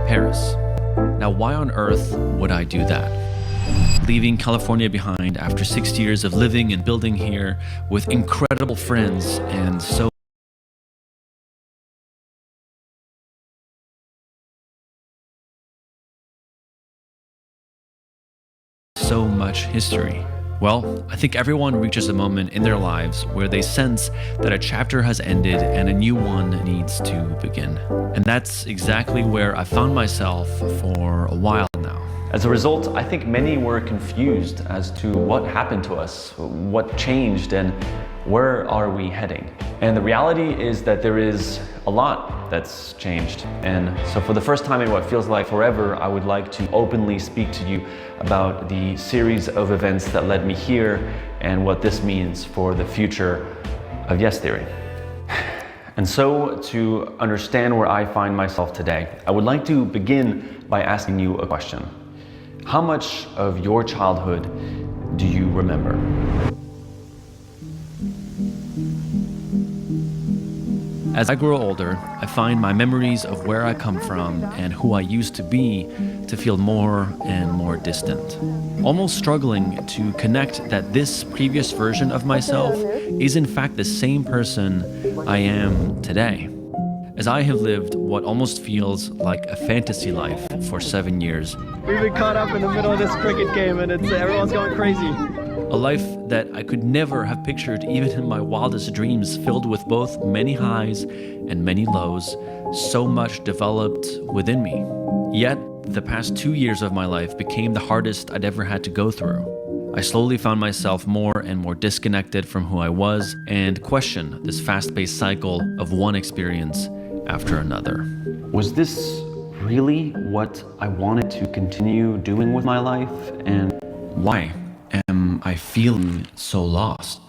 Paris. Now, why on earth would I do that? Leaving California behind after 6 years of living and building here with incredible friends and so much history. Well, I think everyone reaches a moment in their lives where they sense that a chapter has ended and a new one needs to begin. And that's exactly where I found myself for a while now. As a result, I think many were confused as to what happened to us, what changed, and where are we heading? And the reality is that there is a lot that's changed. And so for the first time in what feels like forever, I would like to openly speak to you about the series of events that led me here and what this means for the future of Yes Theory. And so to understand where I find myself today, I would like to begin by asking you a question. How much of your childhood do you remember? As I grow older, I find my memories of where I come from and who I used to be to feel more and more distant. Almost struggling to connect that this previous version of myself is in fact the same person I am today. As I have lived what almost feels like a fantasy life for 7 years. We've been caught up in the middle of this cricket game and everyone's going crazy. A life that I could never have pictured even in my wildest dreams, filled with both many highs and many lows, so much developed within me. Yet, the past 2 years of my life became the hardest I'd ever had to go through. I slowly found myself more and more disconnected from who I was and questioned this fast-paced cycle of one experience after another. Was this really what I wanted to continue doing with my life? And why am I feeling so lost?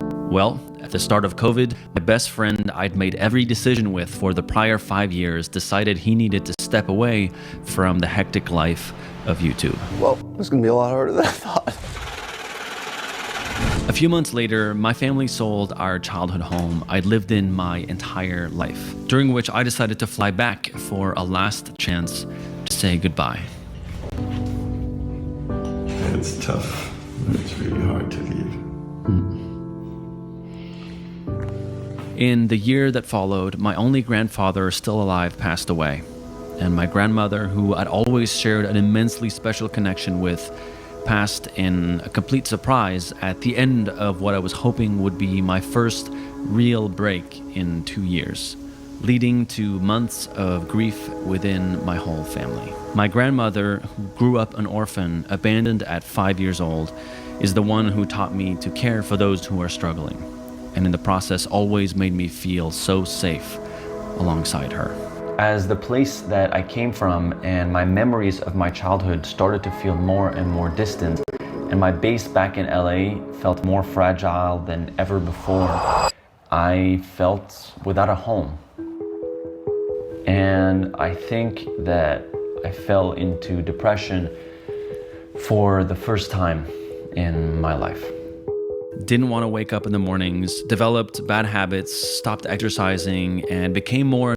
Well, at the start of COVID, my best friend I'd made every decision with for the prior 5 years decided he needed to step away from the hectic life of YouTube. Well, it's gonna be a lot harder than I thought. A few months later, my family sold our childhood home I'd lived in my entire life, during which I decided to fly back for a last chance to say goodbye. It's tough, but it's really hard to leave. In the year that followed, my only grandfather still alive passed away, and my grandmother, who I'd always shared an immensely special connection with, passed in a complete surprise at the end of what I was hoping would be my first real break in 2 years, leading to months of grief within my whole family. My grandmother, who grew up an orphan, abandoned at 5 years old, is the one who taught me to care for those who are struggling, and in the process always made me feel so safe alongside her. As the place that I came from and my memories of my childhood started to feel more and more distant, and my base back in LA felt more fragile than ever before, I felt without a home. And I think that I fell into depression for the first time in my life. Didn't want to wake up in the mornings, developed bad habits, stopped exercising, and became more